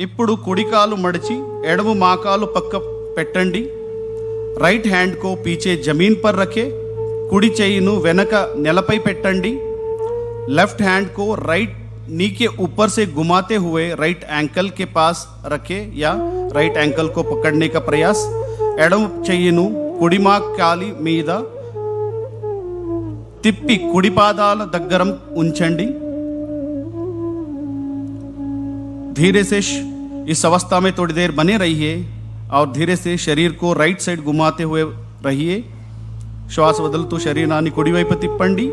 ఇప్పుడు కుడి కాలు మడిచి ఎడమ మాకాలు పక్క పెట్టండి. రైట్ హ్యాండ్ को पीछे जमीन पर रखे. कुड़ी చెయ్యిను వెనక नेलपై పెట్టండి. लेफ्ट हैंड को राइट नी के ऊपर से घुमाते हुए राइट एंकल के पास रखे या राइट एंकल को पकड़ने का प्रयास. ఎడమ చెయ్యిను కుడి కాలి మీద తిప్పి కుడి పాదాల దగ్గర ఉంచండి. धीरे से इस अवस्था में थोड़ी देर बने रहिए और धीरे से शरीर को राइट साइड घुमाते हुए रहिए. श्वास बदलतू शरीराన్ని కుడివైపు తిప్పండి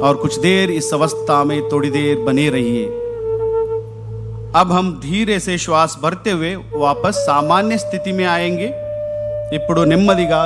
और कुछ देर इस अवस्था में थोड़ी देर बने रहिए. अब हम धीरे से श्वास भरते हुए वापस सामान्य स्थिति में आएंगे. ఇప్పుడు నెమ్మదిగా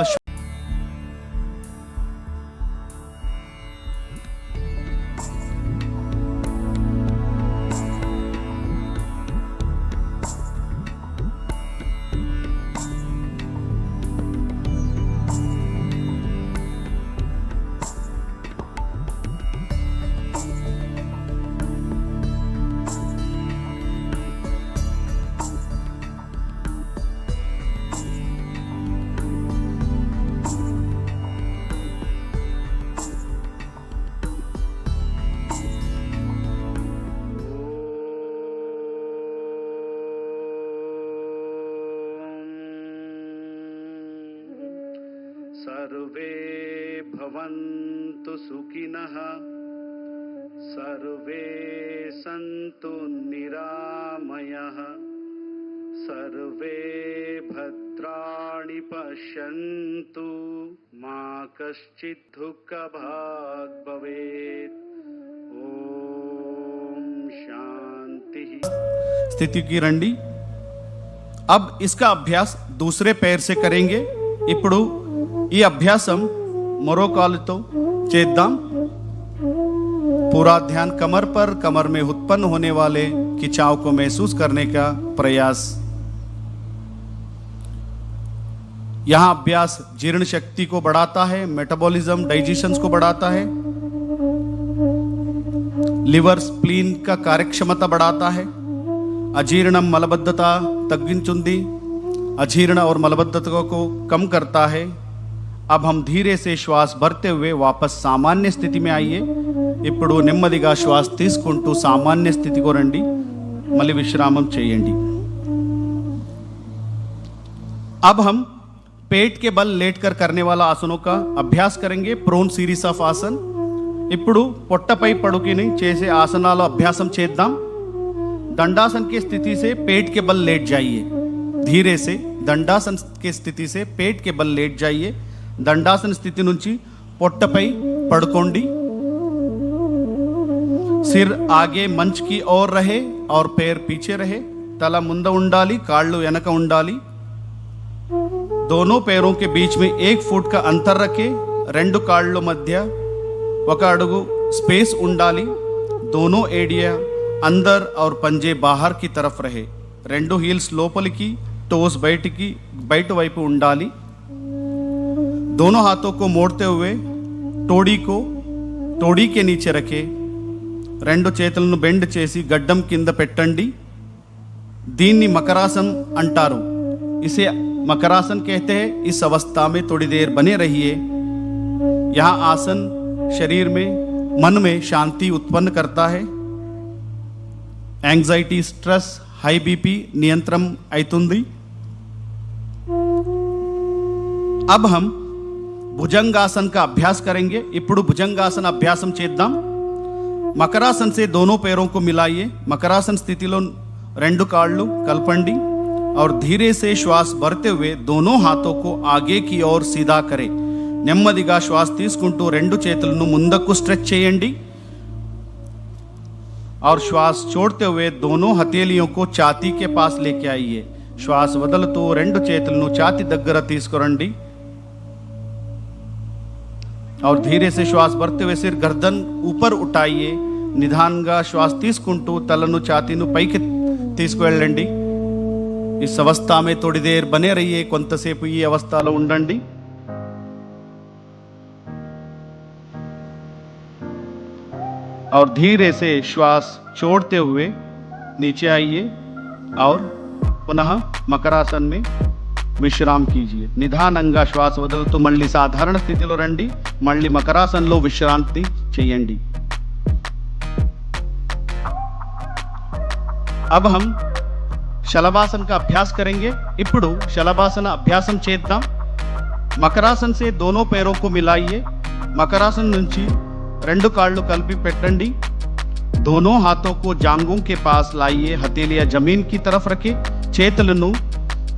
सर्वे भवन्तु सुखिनः सर्वे सन्तु निरामयः सर्वे भद्राणि पश्यन्तु मा कश्चित् दुःखभाग् भवेत्. ओम शांति. स्थिति की రండి. अब इसका अभ्यास दूसरे पैर से करेंगे. ఇప్పుడు ఈ అభ్యాసం మరో కాలుతో చేద్దాం. पूरा ध्यान कमर पर, कमर में उत्पन्न होने वाले खिंचाव को महसूस करने का प्रयास. यहां अभ्यास जीर्ण शक्ति को बढ़ाता है, मेटाबॉलिज्म डाइजेशन को बढ़ाता है, लिवर स्प्लीन का कार्यक्षमता बढ़ाता है, अजीर्णम मलबद्धता तग्गिंचुंदी अजीर्ण और मलबद्धता को कम करता है. अब हम धीरे से श्वास भरते हुए वापस सामान्य स्थिति में आइए. ఇప్పుడు నెమ్మదిగా శ్వాస తీసుకుంటూ సామాన్య స్థితికి రండి. మళ్ళీ విశ్రామం చేయండి. अब हम पेट के बल लेटकर करने वाला आसनों का अभ्यास करेंगे. प्रोन सीरीज ऑफ आसन. ఇప్పుడు పొట్టపై పడుకుని చేసే ఆసనాల అభ్యాసం చేద్దాం. दंडासन की स्थिति से पेट के बल लेट जाइए. धीरे से दंडासन की स्थिति से पेट के बल लेट जाइए. దండాసన స్థితి నుంచి పొట్టపై పడుకోండి. सिर आगे मंच की ओर रहे और पैर पीछे रहे. తల ముందు ఉండాలి, కాళ్ళు వెనక ఉండాలి. दोनों पैरों के बीच में 1 फुट का अंतर रखे. రెండు కాళ్ళ మధ్య 1 అడుగు स्पेस ఉండాలి. दोनों एड़िया अंदर और पंजे बाहर की तरफ रहे. రెండు హీల్స్ లోపలికి, టోస్ బయట వైపు ఉండాలి. दोनों हाथों को मोड़ते हुए तोड़ी के नीचे रखे. రెండు చేతులను బెండ్ చేసి గడ్డం కింద పెట్టండి. దీన్ని మకరాसन అంటారు. इसे मकरासन कहते हैं. इस अवस्था में थोड़ी देर बने रहिए. यह आसन शरीर में, मन में शांति उत्पन्न करता है. एंजाइटी, स्ट्रेस, हाई बीपी नियंत्रण అవుతుంది. अब हम भुजंगासन का अभ्यास करेंगे. ఇప్పుడు భుజంగాసన అభ్యాసం చేద్దాం. మకరాसन से दोनों पैरों को मिलाइए. मकरासन स्थितिలో రెండు కాళ్ళు కలపండి और धीरे से श्वास भरते हुए दोनों हाथों को आगे की ओर सीधा करें. నెమ్మదిగా శ్వాస తీసుకుంటూ రెండు చేతులను ముందుకు స్ట్రెచ్ చేయండి और श्वास छोड़ते हुए दोनों हथेलियों को छाती के पास लेके आइए. श्वास వదులుతూ రెండు చేతులను ఛాతీ దగ్గర తీసుకురండి और धीरे से श्वास भरते हुए सिर गर्दन ऊपर उठाइए. నిదానంగా శ్వాస తీసుకుంటూ తలను ఛాతీను పైకి తీసుకువెళ్ళండి. इस अवस्था में थोड़ी देर बने रहिए. కొంతసేపు ఈ అవస్థలో ఉండండి. और धीरे से श्वास छोड़ते हुए नीचे आइए. और पुनः మకరాసన్ में విశ్రామ్ కీజియే. నిదానంగా శ్వాస వదులుతూ మళ్ళీ సాధారణ స్థితిలో రండి. మళ్ళీ మకరాసన్లో విశ్రాంతి చేయండి. अब हम శలభాసన్ का अभ्यास करेंगे. ఇప్పుడు శలభాసన అభ్యాసం చేద్దాం. మకరాసన్ से दोनों पैरों को मिलाइए. మకరాసన్ నుంచి రెండు కాళ్ళు కలిపి పెట్టండి. दोनों हाथों को जांघों के पास लाइए. हथेलियां जमीन की तरफ रखें. చేతులను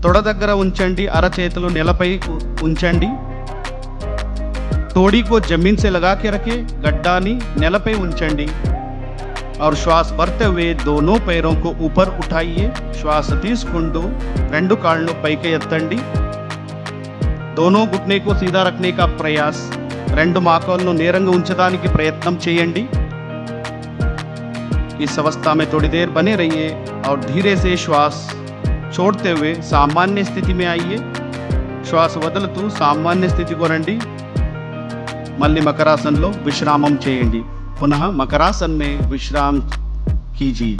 తొడ దగ్గర ఉంచండి. అరచేతులు నేలపై ఉంచండి. तोड़ी को जमीन से लगा के रखें. गड्डानी నేలపై ఉంచండి. और श्वास भरते हुए दोनों पैरों को ऊपर उठाइए. श्वास తీసుకుంటూ రెండు కాళ్ళను పైకి ఎత్తండి. दोनों घुटने को सीधा रखने का प्रयास. రెండు మోకాళ్ళను నేరంగా ఉంచడానికి ప్రయత్నం చేయండి. इस अवस्था में थोड़ी देर बने रहिए और धीरे से श्वास छोड़ते हुए सामान्य स्थिति में आइए. श्वास వదులుతూ సామాన్య స్థితికి రండి. మళ్ళీ మకరాసన్లో విశ్రామం చేయండి. पुनः मकरासन में विश्राम कीजिए.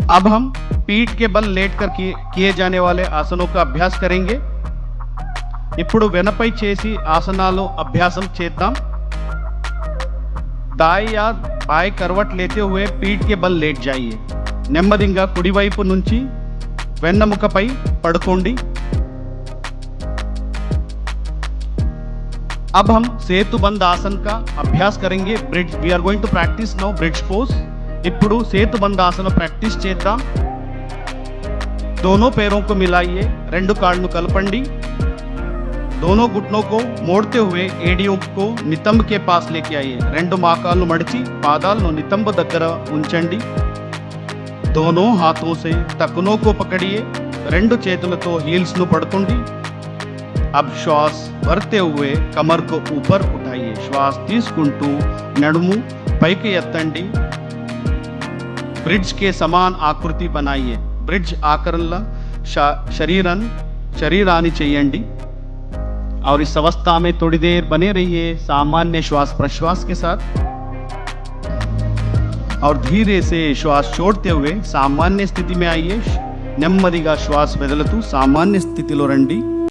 अब हम पीठ के बल लेटकर किए जाने वाले आसनों का अभ्यास करेंगे. ఇప్పుడు వెనపై చేసి ఆసనాలు అభ్యాసం చేద్దాం. दाएं या बाएं करवट लेते हुए पीठ के बल लेट जाइए. నెమ్మదిగా కుడివైపు నుంచి వెన్నెముకపై పడుకోండి. अब हम సేతుబంధ आसन का अभ्यास करेंगे. Bridge we are going to practise now bridge pose. ఇప్పుడు సేతుబంధ ఆసన ప్రాక్టీస్ చేద్దాం. दोनों पैरों को मिलाइए. రెండు కాళ్ళను కలపండి. दोनों घुटनों को मोड़ते हुए एडियों को नितंब के पास लेके आइए. రెండు మోకాళ్ళు మడిచి పాదాలను నితంబ దగ్గర ఉంచండి. दोनों हाथों से टखनों को पकड़िए. రెండు చేతులతో హీల్స్ ను పట్టుకోండి. अब श्वास भरते हुए कमर को ऊपर उठाइए. श्वास తీసుకుంటూ నడుము పైకి ఎత్తండి. ब्रिज के समान आकृति बनाइए. ब्रिज आकरणला शरीराన్ని చేయండి. और इस अवस्था में थोड़ी देर बने रहिए सामान्य श्वास प्रश्वास के साथ. और धीरे से श्वास छोड़ते हुए सामान्य स्थिति में आइए. నెమ్మదిగా శ్వాస వదులుతూ సామాన్య స్థితిలో రండి.